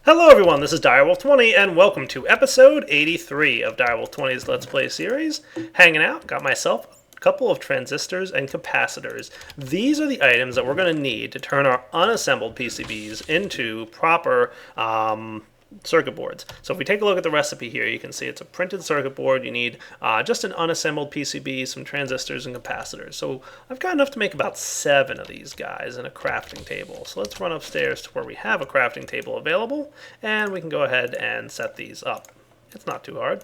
Hello everyone, this is Direwolf20 and welcome to episode 83 of Direwolf20's Let's Play series. Hanging out, got myself a couple of transistors and capacitors. These are the items that we're going to need to turn our unassembled PCBs into proper circuit boards. So if we take a look at the recipe here, you can see it's a printed circuit board. You need just an unassembled PCB, some transistors, and capacitors. So I've got enough to make about 7 of these guys in a crafting table. So let's run upstairs to where we have a crafting table available, and we can go ahead and set these up. It's not too hard.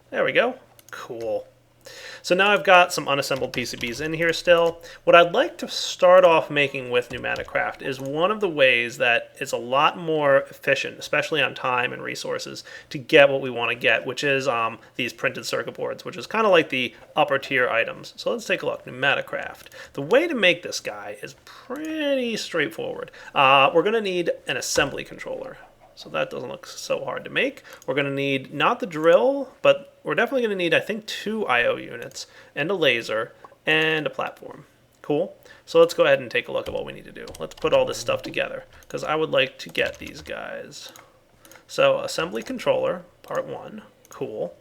There we go. Cool. So now I've got some unassembled PCBs in here still. What I'd like to start off making with Pneumatic Craft is one of the ways that is a lot more efficient, especially on time and resources, to get what we want to get, which is these printed circuit boards, which is kind of like the upper tier items. So let's take a look. Pneumatic Craft. The way to make this guy is pretty straightforward. We're going to need an assembly controller. So that doesn't look so hard to make. We're going to need not the drill, but we're definitely going to need, I think, 2 I/O units and a laser and a platform. Cool. So let's go ahead and take a look at what we need to do. Let's put all this stuff together because I would like to get these guys. So assembly controller, part 1. Cool.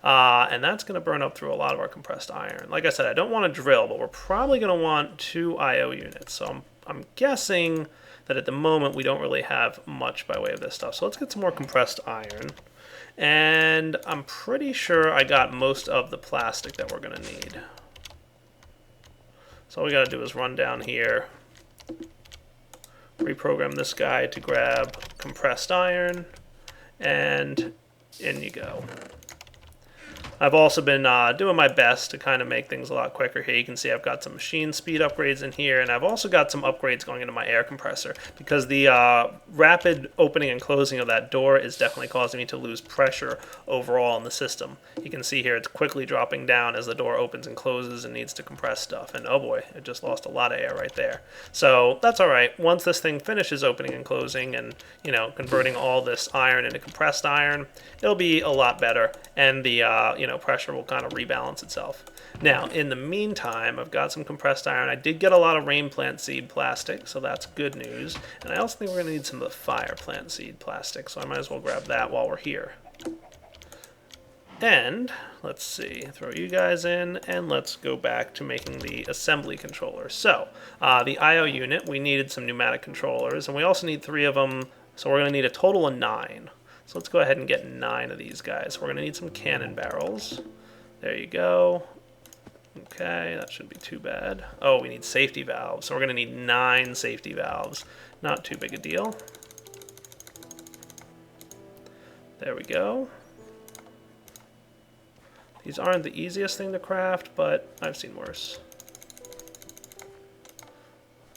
And that's going to burn up through a lot of our compressed iron. Like I said, I don't want a drill, but we're probably going to want 2 I/O units. So I'm guessing that at the moment we don't really have much by way of this stuff. So let's get some more compressed iron. And I'm pretty sure I got most of the plastic that we're going to need. So all we got to do is run down here, reprogram this guy to grab compressed iron, and in you go. I've also been doing my best to kind of make things a lot quicker here. You can see I've got some machine speed upgrades in here, and I've also got some upgrades going into my air compressor because the rapid opening and closing of that door is definitely causing me to lose pressure overall in the system. You can see here it's quickly dropping down as the door opens and closes and needs to compress stuff. And oh boy, it just lost a lot of air right there. So that's all right. Once this thing finishes opening and closing and, you know, converting all this iron into compressed iron, it'll be a lot better, and the pressure will kind of rebalance itself. Now, in the meantime, I've got some compressed iron. I did get a lot of rain plant seed plastic, so that's good news. And I also think we're going to need some of the fire plant seed plastic, so I might as well grab that while we're here. And let's see, throw you guys in, and let's go back to making the assembly controller. So the I/O unit, we needed some pneumatic controllers, and we also need 3 of them, so we're going to need a total of 9. So let's go ahead and get 9 of these guys. We're going to need some cannon barrels. There you go. Okay, that shouldn't be too bad. Oh, we need safety valves. So we're going to need 9 safety valves. Not too big a deal. There we go. These aren't the easiest thing to craft, but I've seen worse.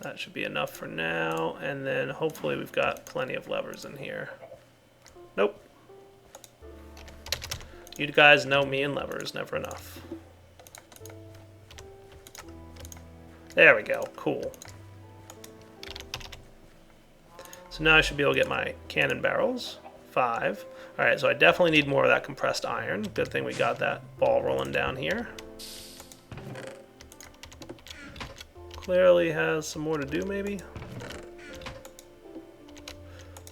That should be enough for now, and then hopefully we've got plenty of levers in here. Nope. You guys know me and levers, never enough. There we go, cool. So now I should be able to get my cannon barrels, 5. Alright, so I definitely need more of that compressed iron. Good thing we got that ball rolling down here. Clearly has some more to do maybe.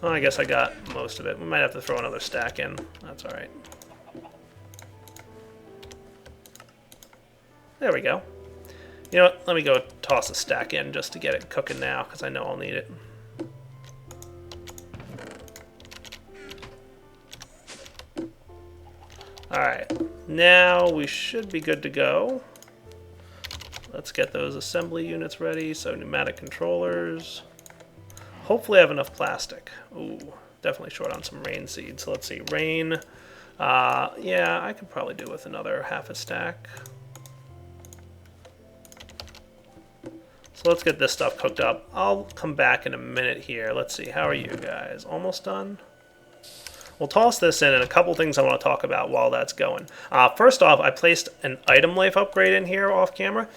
Well, I guess I got most of it. We might have to throw another stack in. That's alright. There we go. You know what? Let me go toss a stack in just to get it cooking now, because I know I'll need it. Alright. Now we should be good to go. Let's get those assembly units ready. So pneumatic controllers. Hopefully I have enough plastic. Ooh, definitely short on some rain seeds. So let's see, rain. Yeah, I could probably do with another half a stack. So let's get this stuff cooked up. I'll come back in a minute here. Let's see, how are you guys? Almost done? We'll toss this in, and a couple things I want to talk about while that's going. First off, I placed an item life upgrade in here off camera.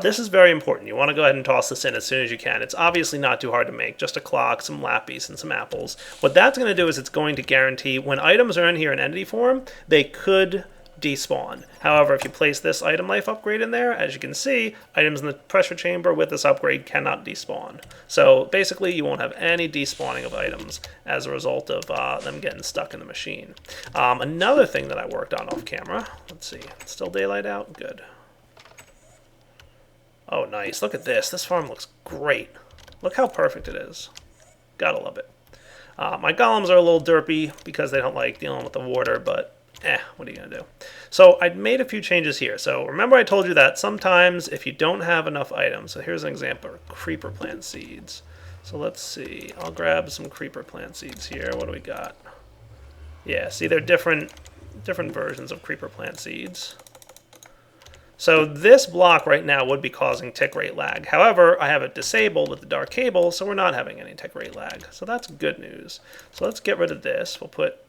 This is very important. You want to go ahead and toss this in as soon as you can. It's obviously not too hard to make, just a clock, some lappies, and some apples. What that's going to do is it's going to guarantee when items are in here in entity form, they could despawn. However, if you place this item life upgrade in there, as you can see, items in the pressure chamber with this upgrade cannot despawn. So basically, you won't have any despawning of items as a result of them getting stuck in the machine. Another thing that I worked on off camera, let's see, still daylight out? Good. Oh, nice. Look at this. This farm looks great. Look how perfect it is. Gotta love it. My golems are a little derpy because they don't like dealing with the water, but what are you going to do? So I made a few changes here. So remember I told you that sometimes if you don't have enough items, so here's an example, creeper plant seeds. So let's see, I'll grab some creeper plant seeds here. What do we got? Yeah, see they're different versions of creeper plant seeds. So this block right now would be causing tick rate lag. However, I have it disabled with the dark cable, so we're not having any tick rate lag. So that's good news. So let's get rid of this. We'll put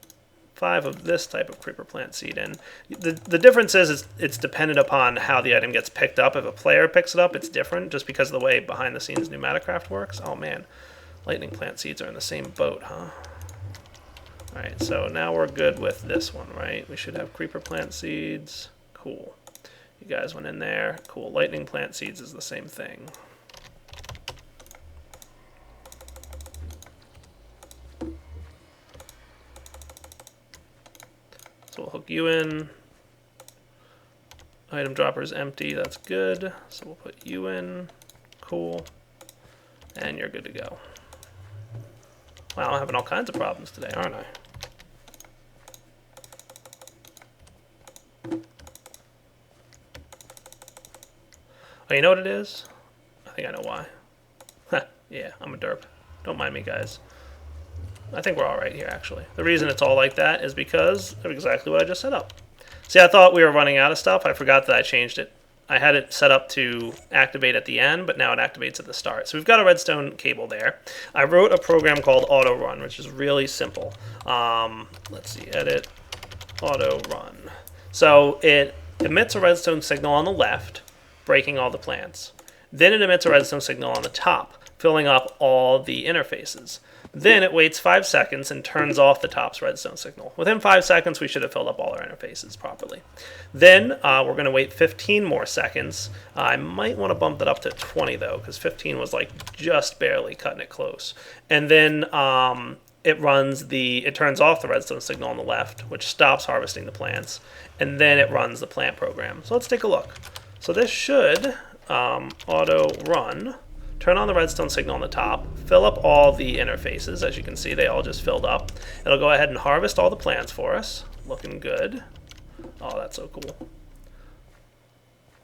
5 of this type of creeper plant seed in. The difference is it's dependent upon how the item gets picked up. If a player picks it up, it's different just because of the way behind the scenes Pneumaticraft works. Oh man, lightning plant seeds are in the same boat, huh? Alright, so now we're good with this one, right? We should have creeper plant seeds. Cool. You guys went in there. Cool. Lightning plant seeds is the same thing. So we'll hook you in. Item dropper is empty. That's good. So we'll put you in. Cool. And you're good to go. Wow, I'm having all kinds of problems today, aren't I? Oh, you know what it is? I think I know why. Yeah, I'm a derp. Don't mind me, guys. I think we're all right here, actually. The reason it's all like that is because of exactly what I just set up. See, I thought we were running out of stuff. I forgot that I changed it. I had it set up to activate at the end, but now it activates at the start. So we've got a redstone cable there. I wrote a program called Auto Run, which is really simple. Let's see, edit, Auto Run. So it emits a redstone signal on the left, breaking all the plants. Then it emits a redstone signal on the top, filling up all the interfaces. Then it waits 5 seconds and turns off the top's redstone signal. Within 5 seconds, we should have filled up all our interfaces properly. Then we're going to wait 15 more seconds. I might want to bump that up to 20 though, because 15 was like just barely cutting it close. And then it turns off the redstone signal on the left, which stops harvesting the plants, and then it runs the plant program. So let's take a look. So this should auto run, turn on the redstone signal on the top, fill up all the interfaces. As you can see, they all just filled up. It'll go ahead and harvest all the plants for us. Looking good. Oh, that's so cool.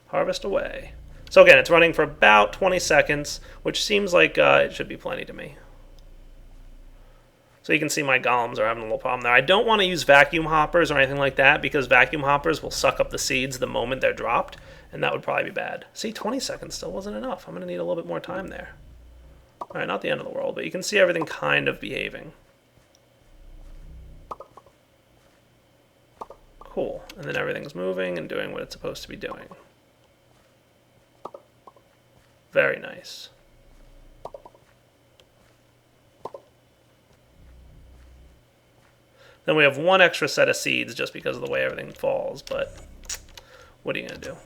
Harvest away. So again, it's running for about 20 seconds, which seems like it should be plenty to me. So you can see my golems are having a little problem there. I don't want to use vacuum hoppers or anything like that because vacuum hoppers will suck up the seeds the moment they're dropped, and that would probably be bad. See, 20 seconds still wasn't enough. I'm going to need a little bit more time there. All right, not the end of the world, but you can see everything kind of behaving. Cool. And then everything's moving and doing what it's supposed to be doing. Very nice. Then we have one extra set of seeds just because of the way everything falls, but what are you going to do?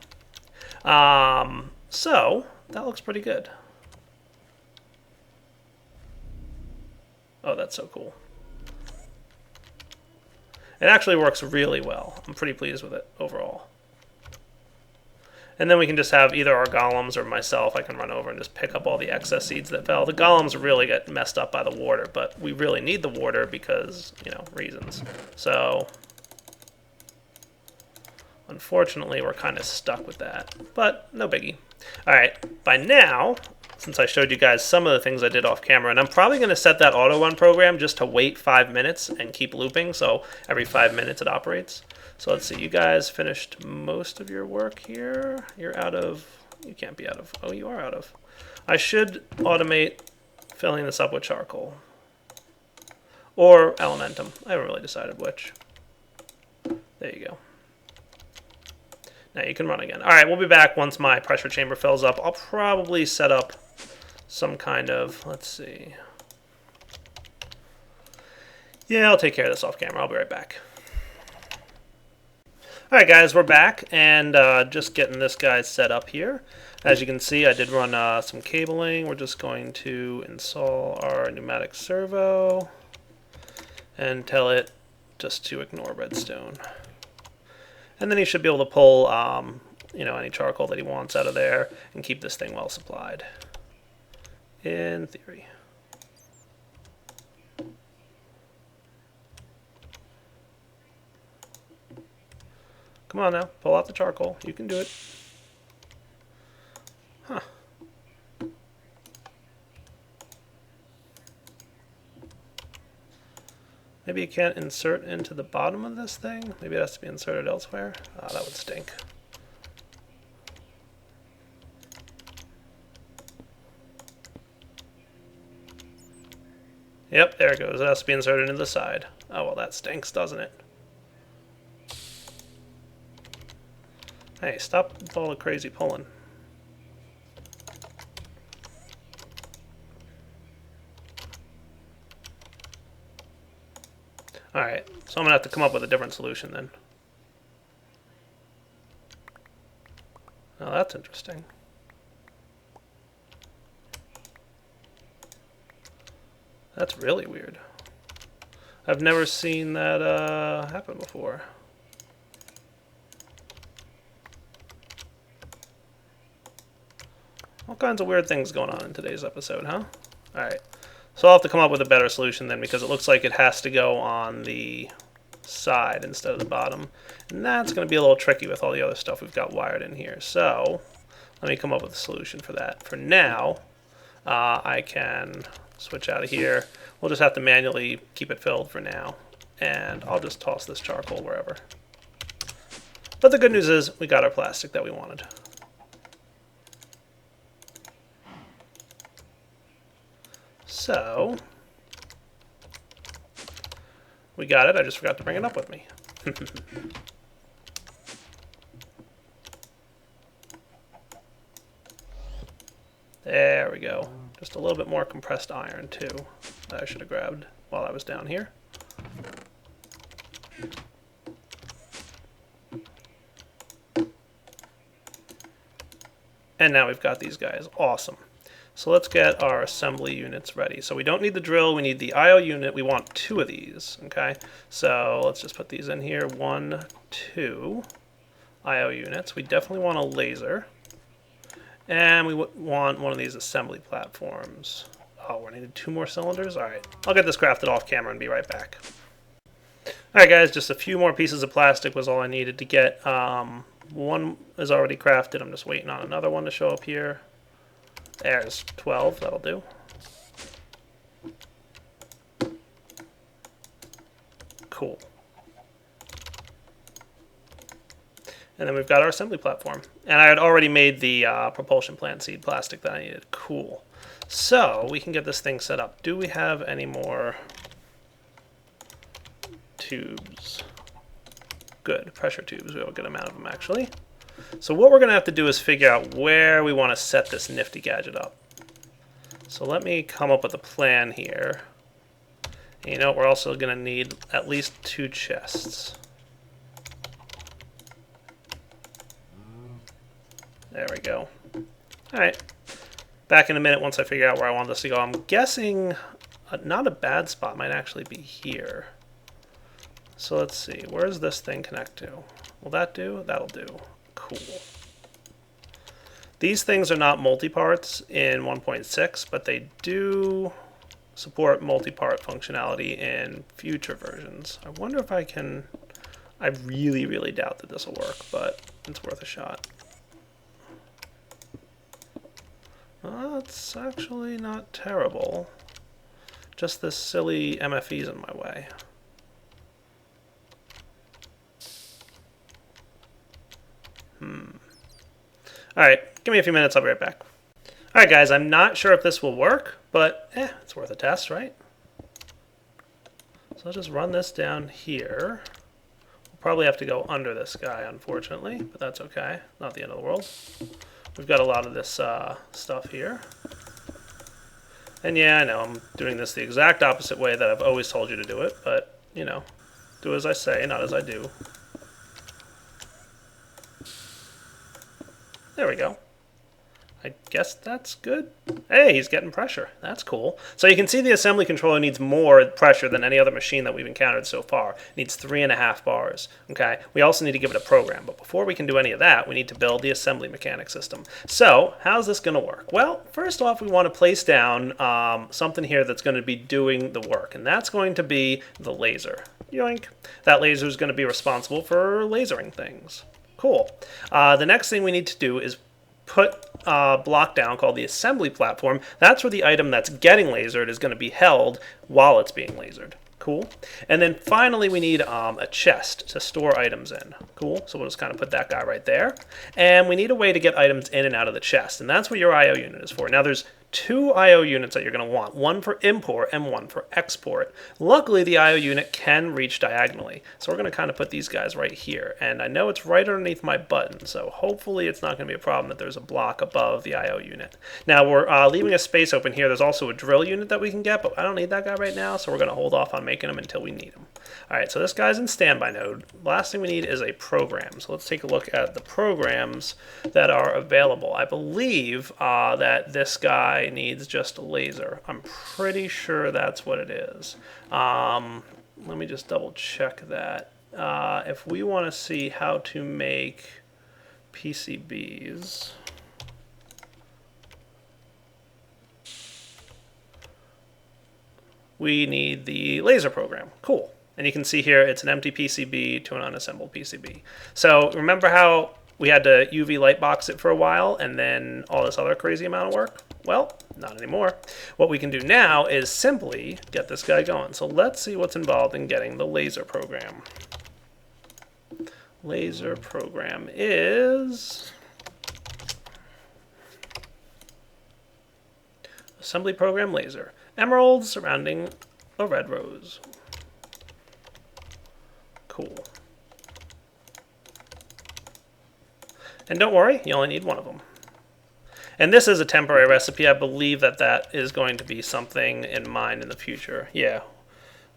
So that looks pretty good. Oh, that's so cool. It actually works really well. I'm pretty pleased with it overall. And then we can just have either our golems or myself. I can run over and just pick up all the excess seeds that fell. The golems really get messed up by the water, but we really need the water because, you know, reasons. So unfortunately, we're kind of stuck with that, but no biggie. All right, by now, since I showed you guys some of the things I did off camera, and I'm probably going to set that auto run program just to wait 5 minutes and keep looping, so every 5 minutes it operates. So let's see, you guys finished most of your work here. You're out of, you can't be out of, oh, you are out of. I should automate filling this up with charcoal or elementum. I haven't really decided which. There you go. Now you can run again. All right, we'll be back once my pressure chamber fills up. I'll probably set up some kind of, let's see. Yeah, I'll take care of this off camera. I'll be right back. Alright guys, we're back, and just getting this guy set up here. As you can see, I did run some cabling. We're just going to install our pneumatic servo and tell it just to ignore redstone. And then he should be able to pull any charcoal that he wants out of there and keep this thing well supplied. In theory. Come on now, pull out the charcoal. You can do it. Huh. Maybe you can't insert into the bottom of this thing? Maybe it has to be inserted elsewhere? Oh, that would stink. Yep, there it goes. It has to be inserted into the side. Oh, well, that stinks, doesn't it? Hey, stop with all the crazy pulling. Alright, so I'm going to have to come up with a different solution then. Oh, that's interesting. That's really weird. I've never seen that happen before. All kinds of weird things going on in today's episode, huh? Alright. So I'll have to come up with a better solution then, because it looks like it has to go on the side instead of the bottom. And that's going to be a little tricky with all the other stuff we've got wired in here. So let me come up with a solution for that. For now, I can switch out of here. We'll just have to manually keep it filled for now. And I'll just toss this charcoal wherever. But the good news is we got our plastic that we wanted. So, we got it. I just forgot to bring it up with me. There we go. Just a little bit more compressed iron, too, that I should have grabbed while I was down here. And now we've got these guys. Awesome. So let's get our assembly units ready. So we don't need the drill, we need the IO unit. We want 2 of these, okay? So let's just put these in here. 1, 2 IO units. We definitely want a laser. And we want one of these assembly platforms. Oh, we needed 2 more cylinders? Alright, I'll get this crafted off camera and be right back. Alright guys, just a few more pieces of plastic was all I needed to get. One is already crafted. I'm just waiting on another one to show up here. There's 12, that'll do. Cool. And then we've got our assembly platform. And I had already made the propulsion plant seed plastic that I needed. Cool. So we can get this thing set up. Do we have any more tubes? Good, pressure tubes. We have a good amount of them actually. So what we're going to have to do is figure out where we want to set this nifty gadget up. So let me come up with a plan here. And you know what, we're also going to need at least 2 chests. There we go. Alright. Back in a minute once I figure out where I want this to go. I'm guessing not a bad spot might actually be here. So let's see. Where does this thing connect to? Will that do? That'll do. Cool. These things are not multi-parts in 1.6, but they do support multi-part functionality in future versions. I wonder if I can... I really, really doubt that this will work, but it's worth a shot. It's actually not terrible. Just this silly MFE's in my way. Alright, give me a few minutes, I'll be right back. Alright guys, I'm not sure if this will work, but it's worth a test, right? So I'll just run this down here. We'll probably have to go under this guy, unfortunately, but that's okay. Not the end of the world. We've got a lot of this stuff here. And yeah, I know, I'm doing this the exact opposite way that I've always told you to do it, but, you know, do as I say, not as I do. There we go. I guess that's good. Hey, he's getting pressure. That's cool. So you can see the assembly controller needs more pressure than any other machine that we've encountered so far. It needs 3.5 bars. Okay. We also need to give it a program. But before we can do any of that, we need to build the assembly mechanic system. So how's this going to work? Well, first off, we want to place down something here that's going to be doing the work. And that's going to be the laser. Yoink. That laser is going to be responsible for lasering things. Cool. The next thing we need to do is put a block down called the assembly platform. That's where the item that's getting lasered is going to be held while it's being lasered. Cool. And then finally we need a chest to store items in. Cool. So we'll just kind of put that guy right there. And we need a way to get items in and out of the chest. And that's what your I/O unit is for. Now there's 2 I/O units that you're going to want. One for import and one for export. Luckily the I/O unit can reach diagonally. So we're going to kind of put these guys right here. And I know it's right underneath my button. So hopefully it's not going to be a problem that there's a block above the I/O unit. Now we're leaving a space open here. There's also a drill unit that we can get, but I don't need that guy right now. So we're going to hold off on making them until we need them. All right, so this guy's in standby mode. Last thing we need is a program. So let's take a look at the programs that are available. I believe that this guy needs just a laser. I'm pretty sure that's what it is. Let me just double check that. If we want to see how to make PCBs, we need the laser program. Cool. And you can see here it's an empty PCB to an unassembled PCB. So remember how we had to UV light box it for a while and then all this other crazy amount of work? Well, not anymore. What we can do now is simply get this guy going. So let's see what's involved in getting the laser program. Laser program is assembly program laser. Emeralds surrounding a red rose. Cool. And don't worry, you only need one of them. And this is a temporary recipe. I believe that that is going to be something in mind in the future. Yeah.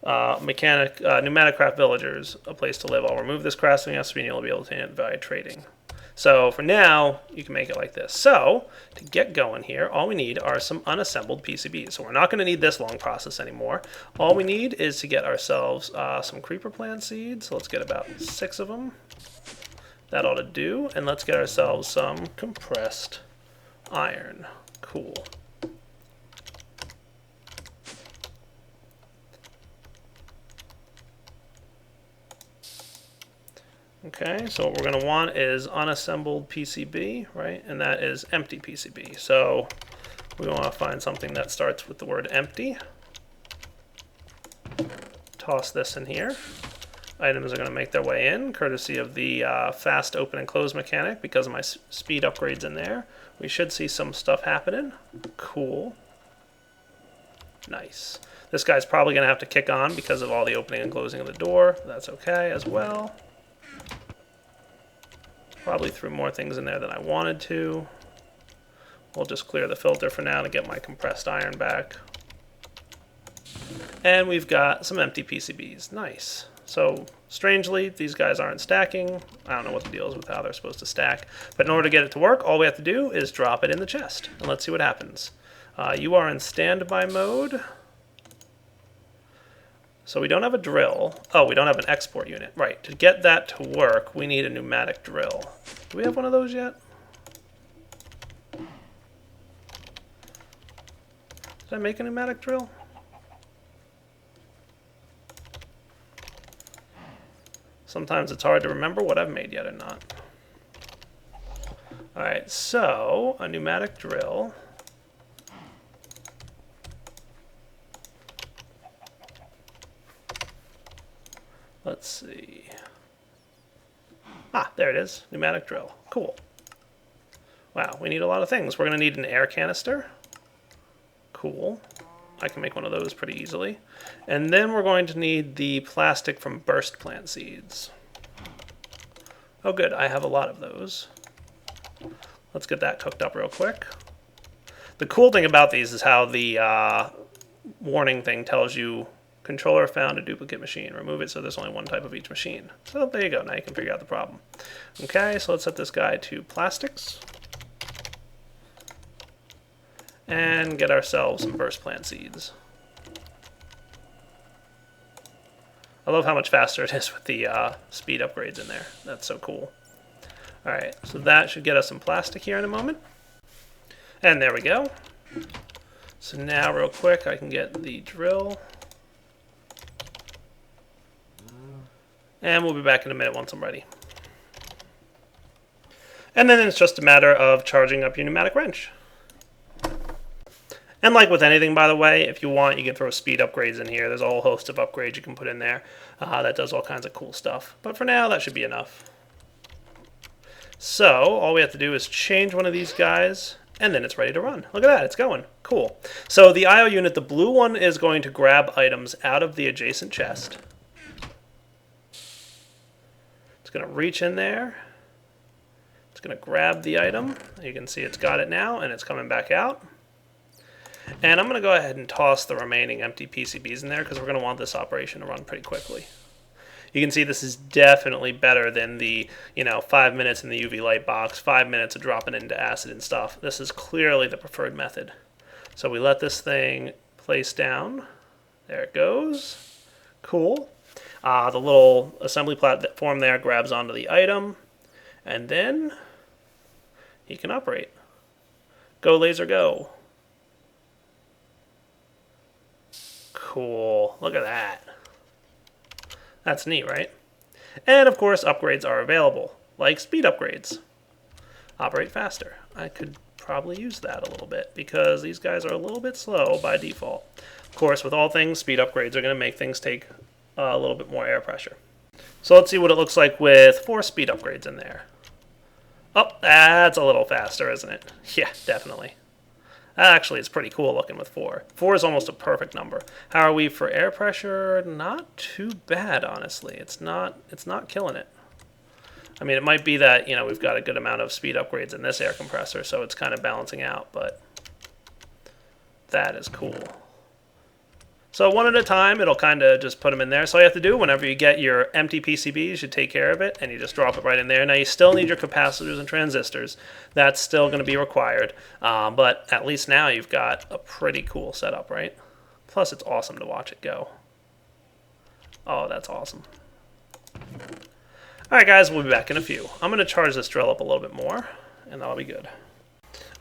Pneumatic craft villagers, a place to live. I'll remove this crafting recipe and you'll be able to via trading. So for now, you can make it like this. So to get going here, all we need are some unassembled PCBs. So we're not going to need this long process anymore. All we need is to get ourselves some creeper plant seeds. So let's get about 6 of them. That ought to do. And let's get ourselves some compressed iron. Cool. Okay, so what we're going to want is unassembled PCB, right? And that is empty PCB. So we want to find something that starts with the word empty. Toss this in here. Items are going to make their way in, courtesy of the fast open and close mechanic because of my speed upgrades in there. We should see some stuff happening. Cool. Nice. This guy's probably going to have to kick on because of all the opening and closing of the door. That's okay as well. Probably threw more things in there than I wanted to. We'll just clear the filter for now to get my compressed iron back. And we've got some empty PCBs. Nice. So, strangely, these guys aren't stacking. I don't know what the deal is with how they're supposed to stack. But in order to get it to work, all we have to do is drop it in the chest. And let's see what happens. You are in standby mode. So we don't have a drill. Oh, we don't have an export unit. Right. To get that to work, we need a pneumatic drill. Do we have one of those yet? Did I make a pneumatic drill? Sometimes it's hard to remember what I've made yet or not. Alright, so a pneumatic drill. Let's see. Ah, there it is. Pneumatic drill. Cool. Wow, we need a lot of things. We're going to need an air canister. Cool. I can make one of those pretty easily. And then we're going to need the plastic from burst plant seeds. Oh good, I have a lot of those. Let's get that cooked up real quick. The cool thing about these is how the warning thing tells you controller found a duplicate machine. Remove it so there's only one type of each machine. So there you go, now you can figure out the problem. Okay, so let's set this guy to plastics. and get ourselves some burst plant seeds. I love how much faster it is with the speed upgrades in there. That's so cool. Alright, so that should get us some plastic here in a moment. And there we go. So now real quick I can get the drill. And we'll be back in a minute once I'm ready. And then it's just a matter of charging up your pneumatic wrench. And like with anything, by the way, if you want, you can throw speed upgrades in here. There's a whole host of upgrades you can put in there that does all kinds of cool stuff. But for now, that should be enough. So all we have to do is change one of these guys, and then it's ready to run. Look at that, it's going. Cool. So the IO unit, the blue one, is going to grab items out of the adjacent chest. It's going to reach in there. It's going to grab the item. You can see it's got it now, and it's coming back out. And I'm going to go ahead and toss the remaining empty PCBs in there because we're going to want this operation to run pretty quickly. You can see this is definitely better than the, 5 minutes in the UV light box, 5 minutes of dropping into acid and stuff. This is clearly the preferred method. So we let this thing place down. There it goes. Cool. The little assembly platform there grabs onto the item, and then he can operate. Go laser go. Cool. Look at that. That's neat, right? And of course, upgrades are available, like speed upgrades. Operate faster. I could probably use that a little bit because these guys are a little bit slow by default. Of course, with all things, speed upgrades are going to make things take a little bit more air pressure. So let's see what it looks like with 4 speed upgrades in there. Oh, that's a little faster, isn't it? Yeah, definitely. Actually, it's pretty cool looking with 4. 4 is almost a perfect number. How are we for air pressure? Not too bad, honestly. It's not killing it. I mean, it might be that, we've got a good amount of speed upgrades in this air compressor, so it's kind of balancing out, but that is cool. So one at a time, it'll kind of just put them in there. So all you have to do whenever you get your empty PCBs, you take care of it, and you just drop it right in there. Now you still need your capacitors and transistors. That's still going to be required. But at least now you've got a pretty cool setup, right? Plus it's awesome to watch it go. Oh, that's awesome. All right, guys, we'll be back in a few. I'm going to charge this drill up a little bit more, and that'll be good.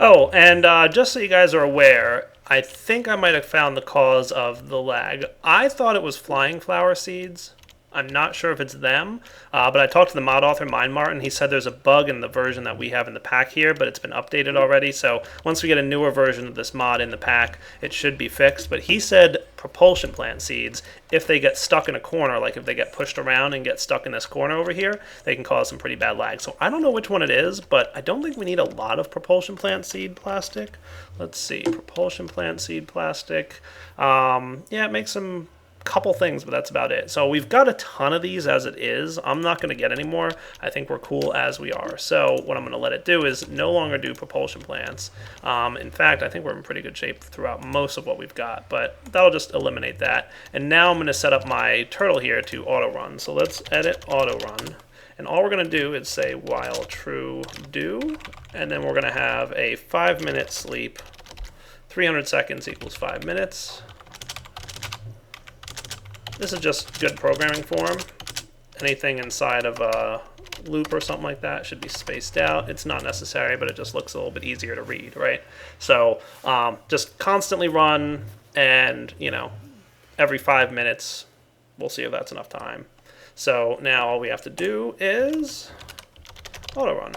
Oh, and just so you guys are aware, I think I might have found the cause of the lag. I thought it was flying flower seeds. I'm not sure if it's them, but I talked to the mod author, Martin. He said there's a bug in the version that we have in the pack here, but it's been updated already. So once we get a newer version of this mod in the pack, it should be fixed. But he said propulsion plant seeds, if they get stuck in a corner, like if they get pushed around and get stuck in this corner over here, they can cause some pretty bad lag. So I don't know which one it is, but I don't think we need a lot of propulsion plant seed plastic. Let's see, propulsion plant seed plastic. Yeah, it makes some couple things, but that's about it. So we've got a ton of these as it is. I'm not going to get any more. I think we're cool as we are. So what I'm going to let it do is no longer do propulsion plants. In fact, I think we're in pretty good shape throughout most of what we've got, but that'll just eliminate that. And now I'm going to set up my turtle here to auto run. So let's edit auto run. And all we're going to do is say while true do, and then we're going to have a 5-minute sleep. 300 seconds equals 5 minutes. This is just good programming form. Anything inside of a loop or something like that should be spaced out. It's not necessary, but it just looks a little bit easier to read, right? So just constantly run, and every 5 minutes, we'll see if that's enough time. So now all we have to do is auto run,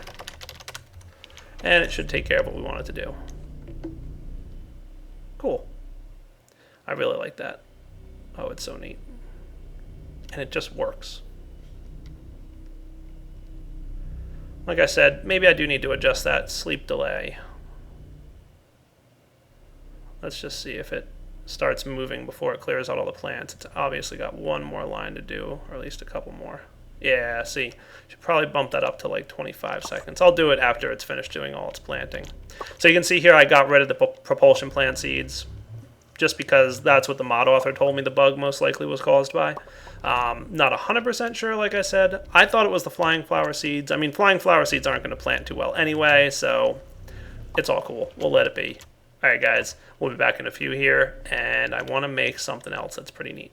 and it should take care of what we want it to do. Cool. I really like that. Oh, it's so neat. And it just works. Like I said, maybe I do need to adjust that sleep delay. Let's just see if it starts moving before it clears out all the plants. It's obviously got one more line to do, or at least a couple more. Yeah, see, should probably bump that up to like 25 seconds. I'll do it after it's finished doing all its planting. So you can see here I got rid of the propulsion plant seeds, just because that's what the mod author told me the bug most likely was caused by. Not 100% sure, like I said. I thought it was the flying flower seeds. I mean, flying flower seeds aren't going to plant too well anyway, so it's all cool. We'll let it be. Alright guys, we'll be back in a few here, and I want to make something else that's pretty neat.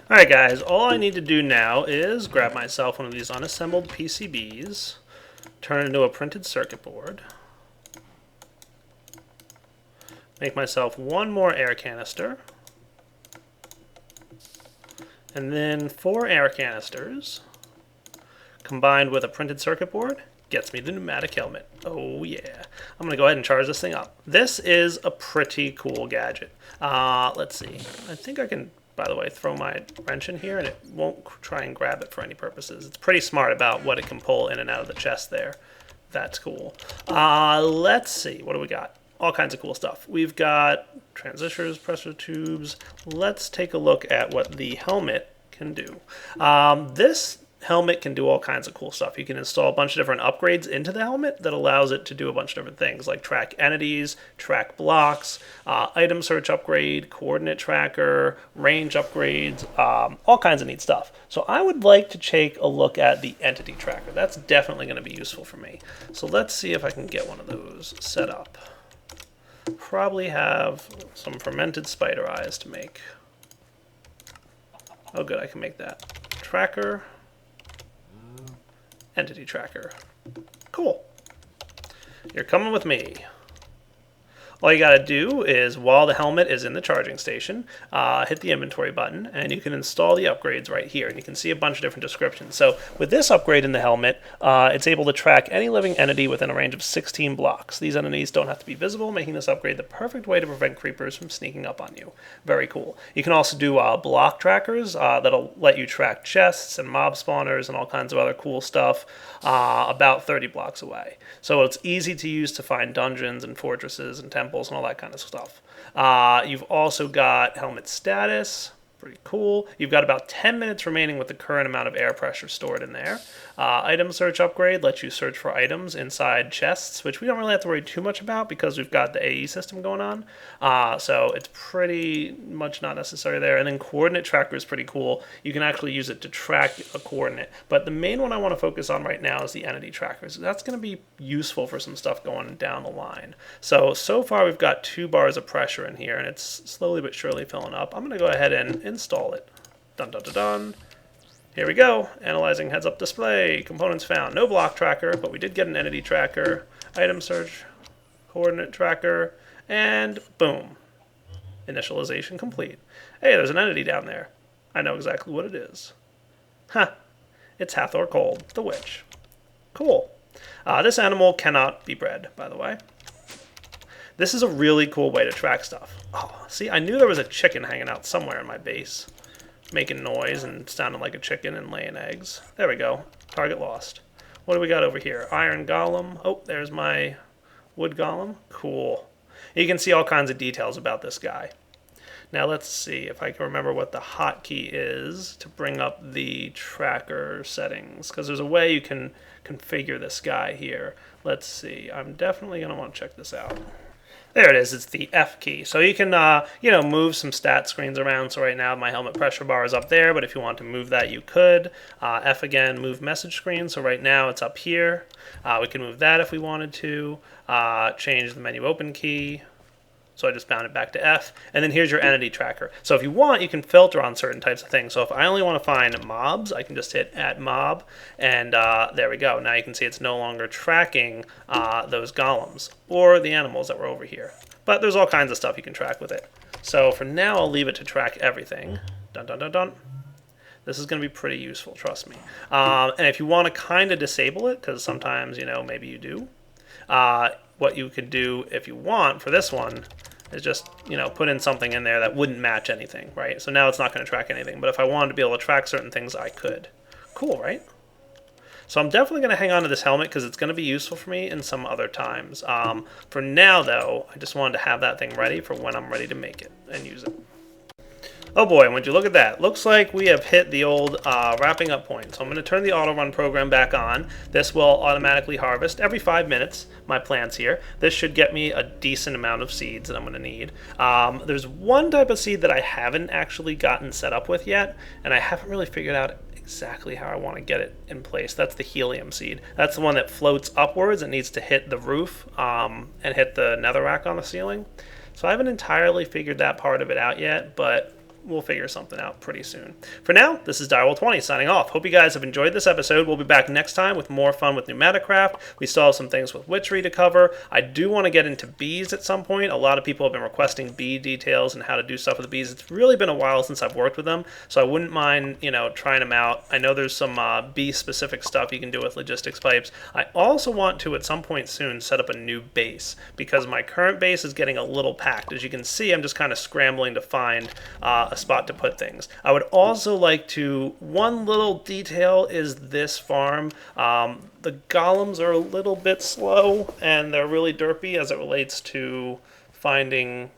Alright guys, all I need to do now is grab myself one of these unassembled PCBs, turn it into a printed circuit board, make myself one more air canister, and then 4 air canisters, combined with a printed circuit board, gets me the pneumatic helmet. Oh yeah. I'm going to go ahead and charge this thing up. This is a pretty cool gadget. Let's see. I think I can, by the way, throw my wrench in here and it won't try and grab it for any purposes. It's pretty smart about what it can pull in and out of the chest there. That's cool. Let's see. What do we got? All kinds of cool stuff. We've got transistors, pressure tubes. Let's take a look at what the helmet can do. This helmet can do all kinds of cool stuff. You can install a bunch of different upgrades into the helmet that allows it to do a bunch of different things, like track entities, track blocks, item search upgrade, coordinate tracker, range upgrades, all kinds of neat stuff. So I would like to take a look at the entity tracker. That's definitely going to be useful for me. So let's see if I can get one of those set up. Probably have some fermented spider eyes to make. Oh good, I can make that. Tracker. Entity tracker. Cool. You're coming with me. All you gotta do is, while the helmet is in the charging station, hit the inventory button, and you can install the upgrades right here. And you can see a bunch of different descriptions. So with this upgrade in the helmet, it's able to track any living entity within a range of 16 blocks. These entities don't have to be visible, making this upgrade the perfect way to prevent creepers from sneaking up on you. Very cool. You can also do block trackers that'll let you track chests and mob spawners and all kinds of other cool stuff about 30 blocks away. So it's easy to use to find dungeons and fortresses and temples and all that kind of stuff. You've also got helmet status. Pretty cool. You've got about 10 minutes remaining with the current amount of air pressure stored in there. Item search upgrade lets you search for items inside chests, which we don't really have to worry too much about because we've got the AE system going on. So it's pretty much not necessary there. And then coordinate tracker is pretty cool. You can actually use it to track a coordinate. But the main one I want to focus on right now is the entity tracker. So that's going to be useful for some stuff going down the line. So far we've got 2 bars of pressure in here, and it's slowly but surely filling up. I'm going to go ahead and install it. Dun dun dun dun. Here we go. Analyzing heads-up display. Components found. No block tracker, but we did get an entity tracker. Item search. Coordinate tracker. And boom. Initialization complete. Hey, there's an entity down there. I know exactly what it is. Huh. It's Hathor Cold, the witch. Cool. This animal cannot be bred, by the way. This is a really cool way to track stuff. Oh, see, I knew there was a chicken hanging out somewhere in my base, making noise and sounding like a chicken and laying eggs. There we go. Target lost. What do we got over here? Iron golem. Oh, there's my wood golem. Cool. You can see all kinds of details about this guy. Now let's see if I can remember what the hotkey is to bring up the tracker settings, because there's a way you can configure this guy here. Let's see. I'm definitely going to want to check this out. There it is. It's the F key. So you can, move some stat screens around. So right now my helmet pressure bar is up there, but if you want to move that, you could. F again, move message screen. So right now it's up here. We can move that if we wanted to. Change the menu open key. So I just bound it back to F. And then here's your entity tracker. So if you want, you can filter on certain types of things. So if I only want to find mobs, I can just hit add mob. And there we go. Now you can see it's no longer tracking those golems or the animals that were over here. But there's all kinds of stuff you can track with it. So for now, I'll leave it to track everything. Dun, dun, dun, dun. This is going to be pretty useful, trust me. And if you want to kind of disable it, because sometimes, maybe you do, what you could do if you want for this one is just, put in something in there that wouldn't match anything, right? So now it's not going to track anything. But if I wanted to be able to track certain things, I could. Cool, right? So I'm definitely going to hang on to this helmet because it's going to be useful for me in some other times. For now, though, I just wanted to have that thing ready for when I'm ready to make it and use it. Oh boy, would you look at that. Looks like we have hit the old wrapping up point. So I'm going to turn the auto run program back on. This will automatically harvest every 5 minutes my plants here. This should get me a decent amount of seeds that I'm going to need. There's one type of seed that I haven't actually gotten set up with yet, and I haven't really figured out exactly how I want to get it in place. That's the helium seed. That's the one that floats upwards and needs to hit the roof and hit the netherrack on the ceiling. So I haven't entirely figured that part of it out yet, but we'll figure something out pretty soon. For now, this is Direwolf20 signing off. Hope you guys have enjoyed this episode. We'll be back next time with more fun with Pneumaticraft. We still have some things with witchery to cover. I do want to get into bees at some point. A lot of people have been requesting bee details and how to do stuff with the bees. It's really been a while since I've worked with them, so I wouldn't mind, trying them out. I know there's some bee-specific stuff you can do with logistics pipes. I also want to, at some point soon, set up a new base, because my current base is getting a little packed. As you can see, I'm just kind of scrambling to find a spot to put things. I would also like to, one little detail is this farm. The golems are a little bit slow and they're really derpy as it relates to finding,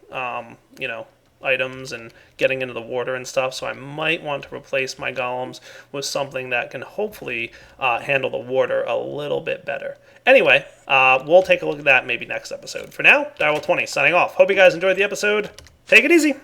items and getting into the water and stuff. So I might want to replace my golems with something that can hopefully handle the water a little bit better. Anyway, we'll take a look at that maybe next episode. For now, Direwolf20 signing off. Hope you guys enjoyed the episode. Take it easy.